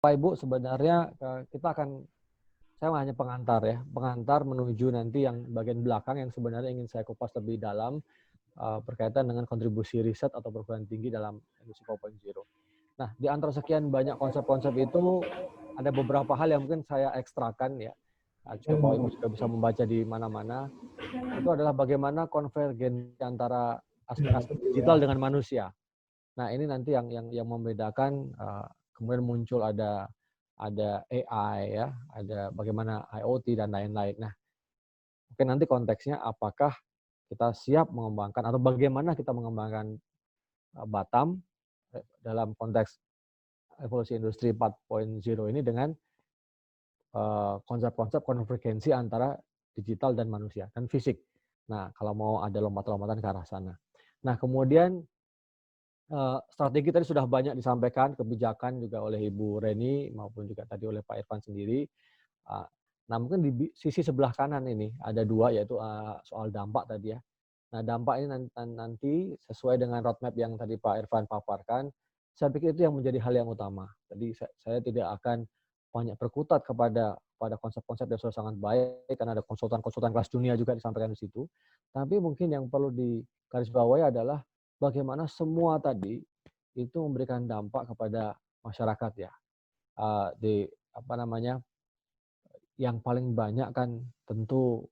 Bapak Ibu, sebenarnya saya hanya pengantar ya, pengantar menuju nanti yang bagian belakang yang sebenarnya ingin saya kupas lebih dalam berkaitan dengan kontribusi riset atau perguruan tinggi dalam industri 4.0. Nah, di antara sekian banyak konsep-konsep itu ada beberapa hal yang mungkin saya ekstrakan ya, supaya Bapak Ibu juga bisa membaca di mana-mana. Itu adalah bagaimana konvergensi antara aspek-aspek digital dengan manusia. Nah, ini nanti yang membedakan kemudian muncul ada AI ya, ada bagaimana IoT dan lain-lain. Nah, mungkin nanti konteksnya apakah kita siap mengembangkan atau bagaimana kita mengembangkan Batam dalam konteks evolusi industri 4.0 ini dengan konsep-konsep konvergensi antara digital dan manusia dan fisik. Nah, kalau mau ada lompat-lompatan ke arah sana. Nah, kemudian strategi tadi sudah banyak disampaikan, kebijakan juga oleh Ibu Reni maupun juga tadi oleh Pak Irfan sendiri. Nah, mungkin di sisi sebelah kanan ini ada dua, yaitu soal dampak tadi ya. Nah, dampak ini nanti sesuai dengan roadmap yang tadi Pak Irfan paparkan, saya pikir itu yang menjadi hal yang utama. Jadi saya tidak akan banyak berkutat kepada konsep-konsep yang sudah sangat baik, karena ada konsultan-konsultan kelas dunia juga disampaikan di situ. Tapi mungkin yang perlu digarisbawahi adalah bagaimana semua tadi itu memberikan dampak kepada masyarakat ya. Di apa namanya, yang paling banyak kan tentu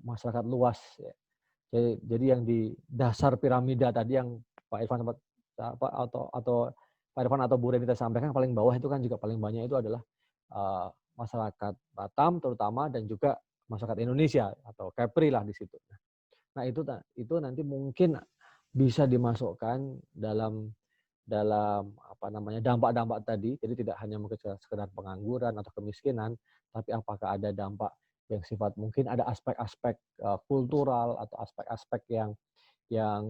masyarakat luas ya. Jadi yang di dasar piramida tadi yang Pak Irfan sempat atau Pak Irfan atau Bu Reni tadi sampaikan, paling bawah itu kan juga paling banyak itu adalah masyarakat Batam terutama, dan juga masyarakat Indonesia atau Kepri lah di situ. Nah, itu nanti mungkin bisa dimasukkan dalam apa namanya, dampak-dampak tadi. Jadi tidak hanya mungkin sekedar pengangguran atau kemiskinan, tapi apakah ada dampak yang sifat mungkin ada aspek-aspek kultural atau aspek-aspek yang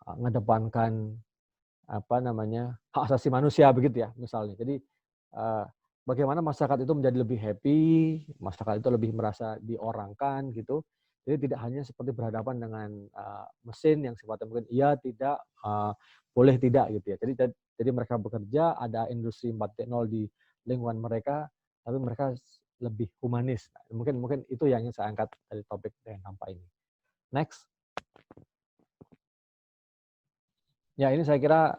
mengedepankan apa namanya, hak asasi manusia begitu ya misalnya. Jadi bagaimana masyarakat itu menjadi lebih happy, masyarakat itu lebih merasa diorangkan gitu. Jadi tidak hanya seperti berhadapan dengan mesin yang sifatnya mungkin iya, tidak, boleh, tidak gitu ya. Jadi mereka bekerja, ada industri 4.0 di lingkungan mereka, tapi mereka lebih humanis. Mungkin itu yang ingin saya angkat dari topik yang dampak ini. Next. Ya, ini saya kira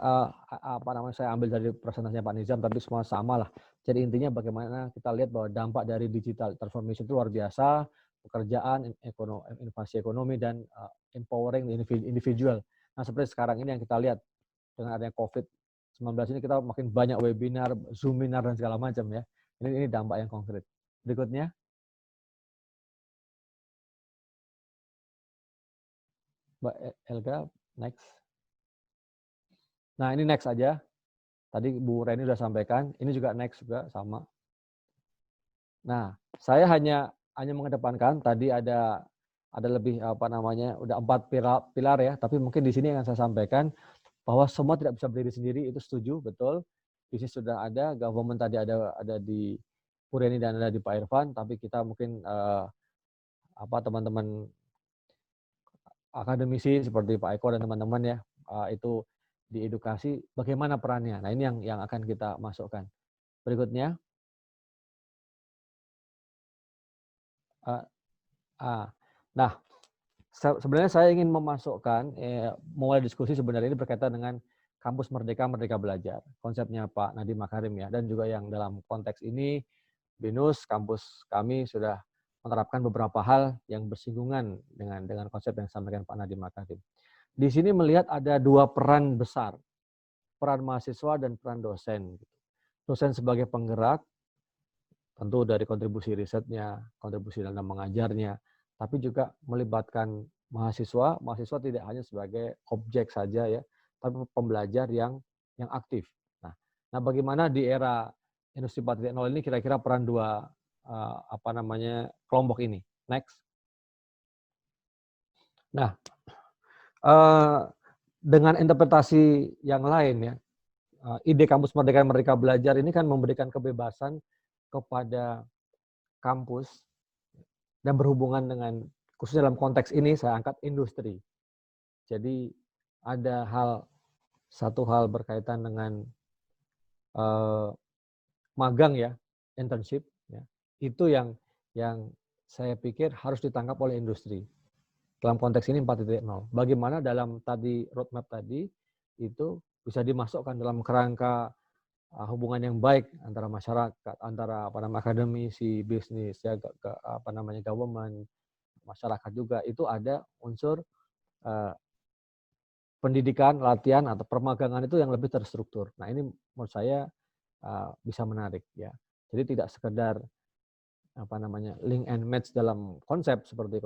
apa namanya, saya ambil dari presentasinya Pak Nizam, tapi semua sama lah. Jadi intinya bagaimana kita lihat bahwa dampak dari digital transformation itu luar biasa, pekerjaan, inovasi ekonomi, dan empowering the individual. Nah, seperti sekarang ini yang kita lihat dengan adanya COVID-19 ini, kita makin banyak webinar, zoominar, dan segala macam ya. Ini dampak yang konkret. Berikutnya, Mbak Elga, next. Nah, ini next aja. Tadi Bu Reni sudah sampaikan, ini juga next juga sama. Nah, saya hanya mengedepankan tadi ada lebih apa namanya, udah 4 pilar ya, tapi mungkin di sini yang saya sampaikan bahwa semua tidak bisa berdiri sendiri, itu setuju, betul. Bisnis sudah ada, government tadi ada di Pureni dan ada di Pak Irfan, tapi kita mungkin teman-teman akademisi seperti Pak Eko dan teman-teman ya, itu diedukasi bagaimana perannya. Nah, ini yang akan kita masukkan. Berikutnya. Nah, sebenarnya saya ingin memasukkan mulai diskusi sebenarnya ini berkaitan dengan kampus Merdeka Belajar, konsepnya Pak Nadiem Makarim ya, dan juga yang dalam konteks ini BINUS kampus kami sudah menerapkan beberapa hal yang bersinggungan dengan konsep yang disampaikan Pak Nadiem Makarim. Di sini melihat ada dua peran besar, peran mahasiswa dan peran dosen. Dosen sebagai penggerak, tentu dari kontribusi risetnya, kontribusi dalam mengajarnya, tapi juga melibatkan mahasiswa tidak hanya sebagai objek saja ya, tapi pembelajar yang aktif. Nah, bagaimana di era industri 4.0 ini kira-kira peran dua kelompok ini. Next. Nah, dengan interpretasi yang lain ya, ide kampus Merdeka Belajar ini kan memberikan kebebasan kepada kampus dan berhubungan dengan, khususnya dalam konteks ini saya angkat industri. Jadi ada satu hal berkaitan dengan magang ya, internship ya. Itu yang saya pikir harus ditangkap oleh industri. Dalam konteks ini 4.0. Bagaimana dalam tadi roadmap tadi itu bisa dimasukkan dalam kerangka hubungan yang baik antara masyarakat, antara akademisi, bisnis, ya, government, masyarakat juga, itu ada unsur pendidikan, latihan atau permagangan itu yang lebih terstruktur. Nah, ini menurut saya bisa menarik ya. Jadi tidak sekedar link and match dalam konsep seperti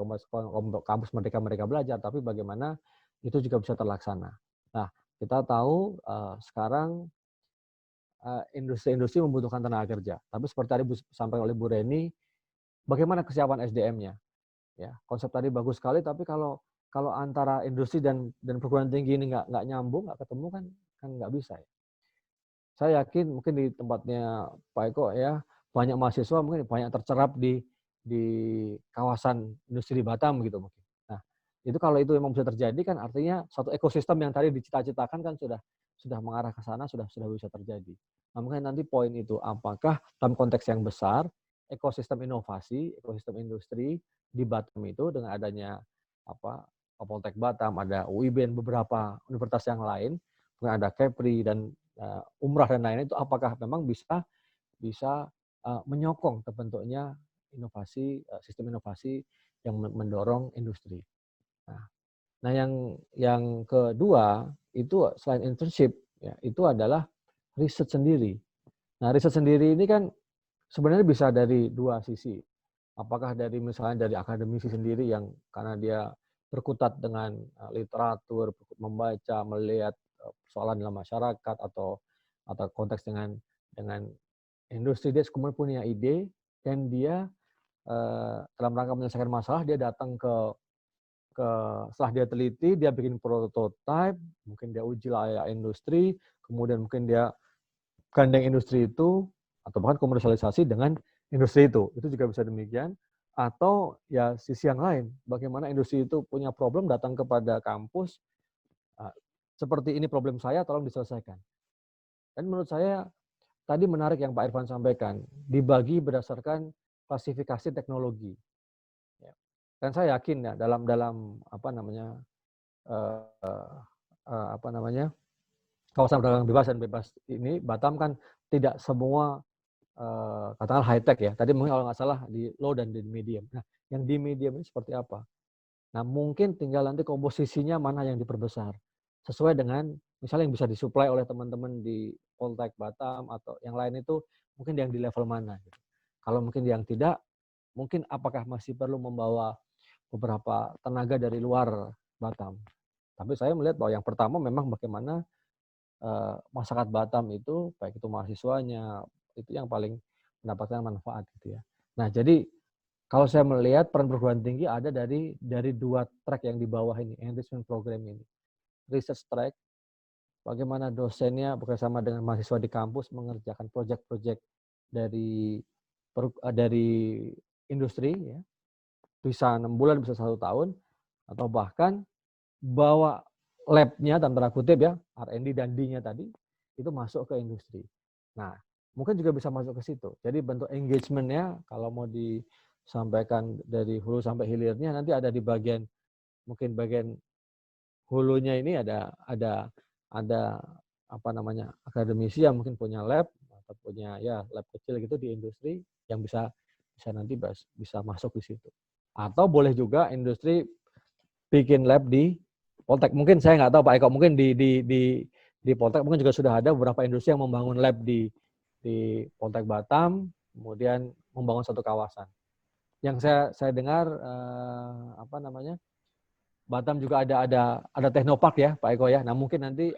kampus Merdeka Belajar, tapi bagaimana itu juga bisa terlaksana. Nah, kita tahu sekarang industri-industri membutuhkan tenaga kerja. Tapi seperti tadi disampaikan oleh Bu Reni, bagaimana kesiapan SDM-nya? Ya, konsep tadi bagus sekali, tapi kalau antara industri dan perguruan tinggi ini nggak nyambung, nggak ketemu kan nggak bisa ya. Saya yakin mungkin di tempatnya Pak Eko ya, banyak mahasiswa mungkin banyak tercerap di kawasan industri di Batam gitu mungkin. Nah, itu kalau itu memang bisa terjadi kan artinya satu ekosistem yang tadi dicita-citakan kan sudah mengarah ke sana, sudah bisa terjadi. Nah, mungkin nanti poin itu apakah dalam konteks yang besar ekosistem inovasi, ekosistem industri di Batam itu dengan adanya Poltek Batam, ada UIB dan beberapa universitas yang lain, kemudian ada Kepri dan Umrah dan lain-lain, itu apakah memang bisa menyokong terbentuknya inovasi, sistem inovasi yang mendorong industri. Nah, yang kedua itu selain internship ya, itu adalah riset sendiri. Nah, riset sendiri ini kan sebenarnya bisa dari dua sisi. Apakah dari misalnya dari akademisi sendiri yang karena dia berkutat dengan literatur, membaca, melihat persoalan dalam masyarakat atau konteks dengan industri, dia kemudian punya ide dan dia dalam rangka menyelesaikan masalah dia datang ke setelah dia teliti, dia bikin prototype, mungkin dia uji layak industri, kemudian mungkin dia gandeng industri itu atau bahkan komersialisasi dengan industri itu juga bisa demikian. Atau ya sisi yang lain, bagaimana industri itu punya problem datang kepada kampus, seperti ini problem saya, tolong diselesaikan. Dan menurut saya tadi menarik yang Pak Irfan sampaikan, dibagi berdasarkan klasifikasi teknologi. Dan saya yakin ya dalam kawasan perdagangan bebas dan bebas ini Batam kan tidak semua katakanlah high tech ya. Tadi mungkin kalau nggak salah di low dan di medium. Nah, yang di medium ini seperti apa? Nah, mungkin tinggal nanti komposisinya mana yang diperbesar. Sesuai dengan misalnya yang bisa disuplai oleh teman-teman di Poltek Batam atau yang lain itu mungkin yang di level mana. Gitu. Kalau mungkin yang tidak, mungkin apakah masih perlu membawa beberapa tenaga dari luar Batam. Tapi saya melihat bahwa yang pertama memang bagaimana masyarakat Batam itu, baik itu mahasiswanya, itu yang paling mendapatkan manfaat gitu ya. Nah, jadi kalau saya melihat peran perguruan tinggi ada dari dua track yang di bawah ini, enrichment program ini. Research track, bagaimana dosennya bekerjasama dengan mahasiswa di kampus mengerjakan proyek-proyek dari industri, ya, bisa 6 bulan, bisa 1 tahun, atau bahkan bawa lab-nya, dalam tanda kutip ya, R&D dan D-nya tadi, itu masuk ke industri. Nah, mungkin juga bisa masuk ke situ. Jadi bentuk engagement-nya, kalau mau disampaikan dari hulu sampai hilirnya, nanti ada di bagian, mungkin bagian hulunya ini ada akademisi yang mungkin punya lab, atau punya ya lab kecil gitu di industri, yang bisa nanti bisa masuk di situ. Atau boleh juga industri bikin lab di Poltek. Mungkin saya nggak tahu Pak Eko, mungkin di Poltek mungkin juga sudah ada beberapa industri yang membangun lab di Poltek Batam, kemudian membangun satu kawasan. Yang saya dengar Batam juga ada Teknopark ya Pak Eko ya. Nah, mungkin nanti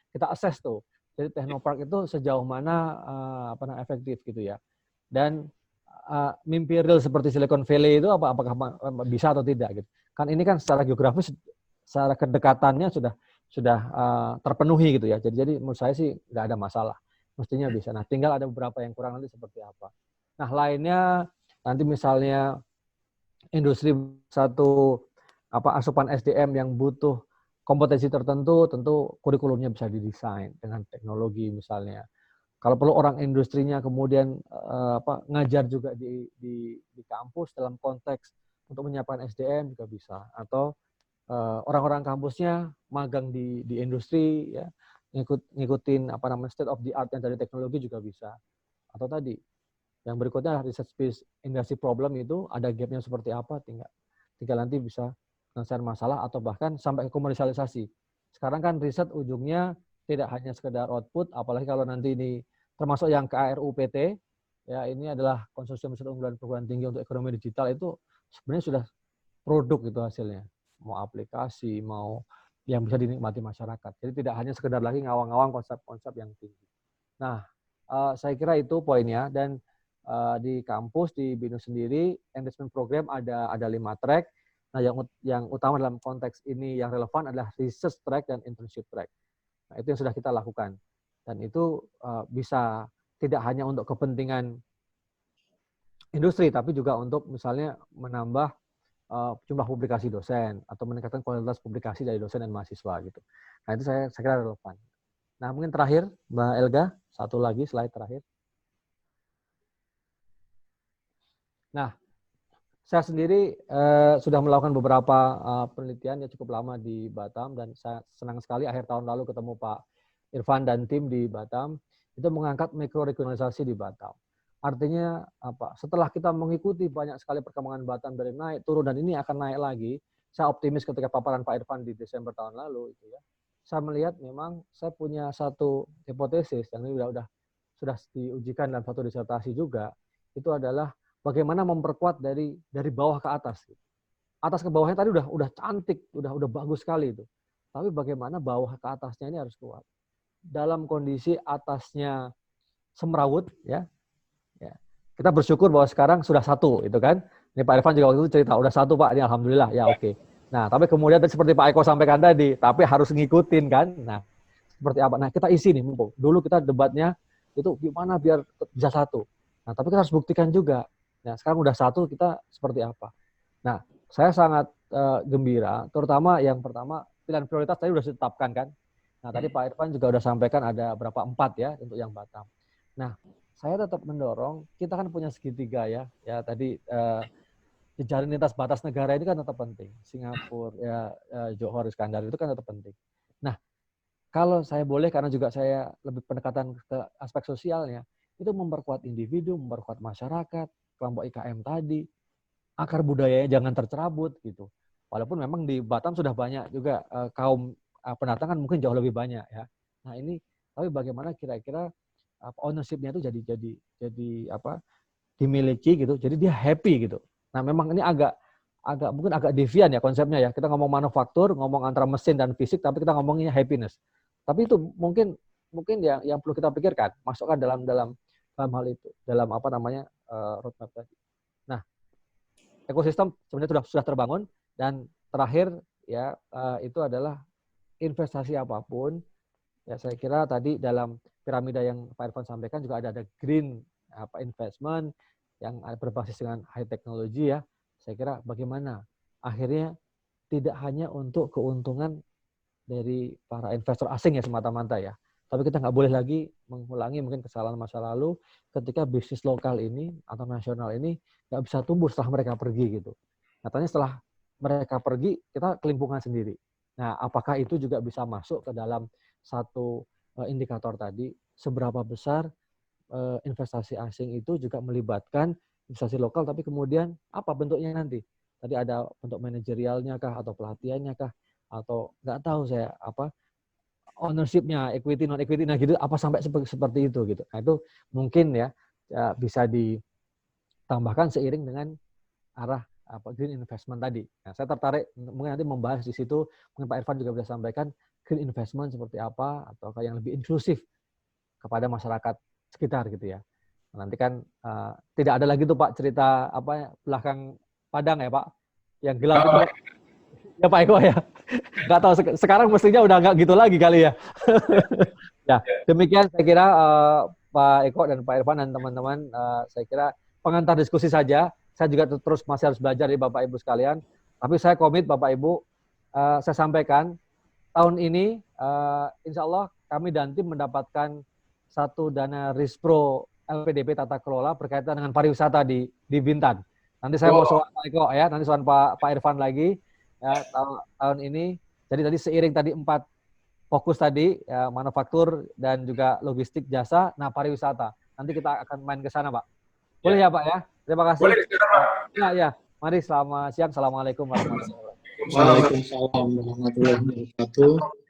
kita assess tuh. Jadi Teknopark itu sejauh mana efektif gitu ya. Dan mimpi real seperti Silicon Valley itu apakah bisa atau tidak gitu. Kan ini kan secara geografis, secara kedekatannya sudah terpenuhi gitu ya. Jadi menurut saya sih nggak ada masalah. Mestinya bisa. Nah, tinggal ada beberapa yang kurang nanti seperti apa. Nah, lainnya nanti misalnya industri satu asupan SDM yang butuh kompetensi tertentu, tentu kurikulumnya bisa didesain dengan teknologi misalnya. Kalau perlu orang industrinya kemudian ngajar juga di kampus dalam konteks untuk menyiapkan SDM juga bisa. Atau orang-orang kampusnya magang di industri, ya, ngikutin state of the art yang dari teknologi juga bisa. Atau tadi yang berikutnya research based industry problem, itu ada gapnya seperti apa, tinggal nanti bisa menyelesaikan masalah atau bahkan sampai ke komersialisasi. Sekarang kan riset ujungnya tidak hanya sekedar output, apalagi kalau nanti ini termasuk yang KRUPT, ya ini adalah konsorsium riset unggulan perguruan tinggi untuk ekonomi digital, itu sebenarnya sudah produk itu hasilnya. Mau aplikasi, mau yang bisa dinikmati masyarakat. Jadi tidak hanya sekedar lagi ngawang-ngawang konsep-konsep yang tinggi. Nah, saya kira itu poinnya. Dan di kampus, di BINUS sendiri, enrichment program ada 5 track. Nah, yang utama dalam konteks ini yang relevan adalah research track dan internship track. Nah, itu yang sudah kita lakukan. Dan itu bisa tidak hanya untuk kepentingan industri, tapi juga untuk misalnya menambah jumlah publikasi dosen atau meningkatkan kualitas publikasi dari dosen dan mahasiswa gitu. Nah, itu saya kira relevan. Nah, mungkin terakhir Mbak Elga, satu lagi slide terakhir. Nah, saya sendiri sudah melakukan beberapa penelitian yang cukup lama di Batam, dan saya senang sekali akhir tahun lalu ketemu Pak Irfan dan tim di Batam, itu mengangkat mikroregionalisasi di Batam. Artinya apa? Setelah kita mengikuti banyak sekali perkembangan Batam dari naik turun, dan ini akan naik lagi, saya optimis ketika paparan Pak Irfan di Desember tahun lalu itu ya. Saya melihat memang saya punya satu hipotesis yang ini sudah diujikan dalam satu disertasi juga, itu adalah bagaimana memperkuat dari bawah ke atas. Atas ke bawahnya tadi udah cantik, udah bagus sekali itu. Tapi bagaimana bawah ke atasnya ini harus kuat. Dalam kondisi atasnya semrawut, ya. Kita bersyukur bahwa sekarang sudah satu, itu kan. Ini Pak Irfan juga waktu itu cerita, udah satu Pak, ini alhamdulillah, ya oke. Nah, tapi kemudian seperti Pak Eko sampaikan tadi, tapi harus ngikutin kan. Nah, seperti apa? Nah, kita isi nih, mumpung. Dulu kita debatnya itu gimana biar bisa satu. Nah, tapi kita harus buktikan juga. Nah, sekarang udah satu, kita seperti apa. Nah, saya sangat gembira, terutama yang pertama, pilihan prioritas tadi sudah ditetapkan kan. Nah, tadi Pak Irfan juga sudah sampaikan ada berapa 4 ya untuk yang Batam. Nah, saya tetap mendorong, kita kan punya segitiga ya. Ya tadi jejaring lintas batas negara ini kan tetap penting. Singapura, ya Johor, Iskandar itu kan tetap penting. Nah, kalau saya boleh, karena juga saya lebih pendekatan ke aspek sosialnya, itu memperkuat individu, memperkuat masyarakat, kelompok IKM tadi, akar budayanya jangan tercerabut gitu. Walaupun memang di Batam sudah banyak juga kaum pendatang kan mungkin jauh lebih banyak ya. Nah ini, tapi bagaimana kira-kira ownership-nya itu jadi dimiliki gitu. Jadi dia happy gitu. Nah memang ini mungkin agak devian ya konsepnya ya. Kita ngomong manufaktur, ngomong antara mesin dan fisik, tapi kita ngomongnya happiness. Tapi itu mungkin yang perlu kita pikirkan, masukkan dalam hal itu, dalam roadmap tadi. Nah, ekosistem sebenarnya sudah terbangun, dan terakhir ya itu adalah investasi apapun. Ya saya kira tadi dalam piramida yang Pak Irfan sampaikan juga ada green investment yang berbasis dengan high technology ya. Saya kira bagaimana akhirnya tidak hanya untuk keuntungan dari para investor asing ya semata-mata ya. Tapi kita nggak boleh lagi mengulangi mungkin kesalahan masa lalu ketika bisnis lokal ini atau nasional ini nggak bisa tumbuh setelah mereka pergi gitu. Katanya setelah mereka pergi, kita kelimpungan sendiri. Nah, apakah itu juga bisa masuk ke dalam satu indikator tadi, seberapa besar investasi asing itu juga melibatkan investasi lokal, tapi kemudian apa bentuknya nanti? Tadi ada bentuk manajerialnya kah, atau pelatihannya kah, atau nggak tahu saya ownership-nya, equity non equity nah gitu, apa sampai seperti itu gitu. Nah itu mungkin ya bisa ditambahkan seiring dengan arah green investment tadi. Nah, saya tertarik mungkin nanti membahas di situ, mungkin Pak Irfan juga bisa sampaikan green investment seperti apa, atau yang lebih inklusif kepada masyarakat sekitar gitu ya. Nanti kan tidak ada lagi tuh Pak cerita belakang padang ya Pak, yang gelap itu ya Pak Eko ya. Nggak tahu sekarang mestinya udah nggak gitu lagi kali ya. Ya demikian saya kira Pak Eko dan Pak Irfan dan teman-teman, saya kira pengantar diskusi saja. Saya juga terus masih harus belajar dari Bapak Ibu sekalian. Tapi saya komit Bapak Ibu, saya sampaikan tahun ini insya Allah kami dan tim mendapatkan satu dana Rispro LPDP Tata Kelola berkaitan dengan pariwisata di Bintan. Nanti saya mau soal Pak Eko ya, nanti soal Pak Irfan lagi ya tahun ini. Jadi tadi seiring tadi 4 fokus tadi ya, manufaktur dan juga logistik jasa, nah pariwisata. Nanti kita akan main ke sana, Pak. Boleh ya, Pak ya? Terima kasih. Boleh, Pak. Ya. Mari selamat siang. Assalamualaikum warahmatullahi wabarakatuh. Waalaikumsalam warahmatullahi wabarakatuh.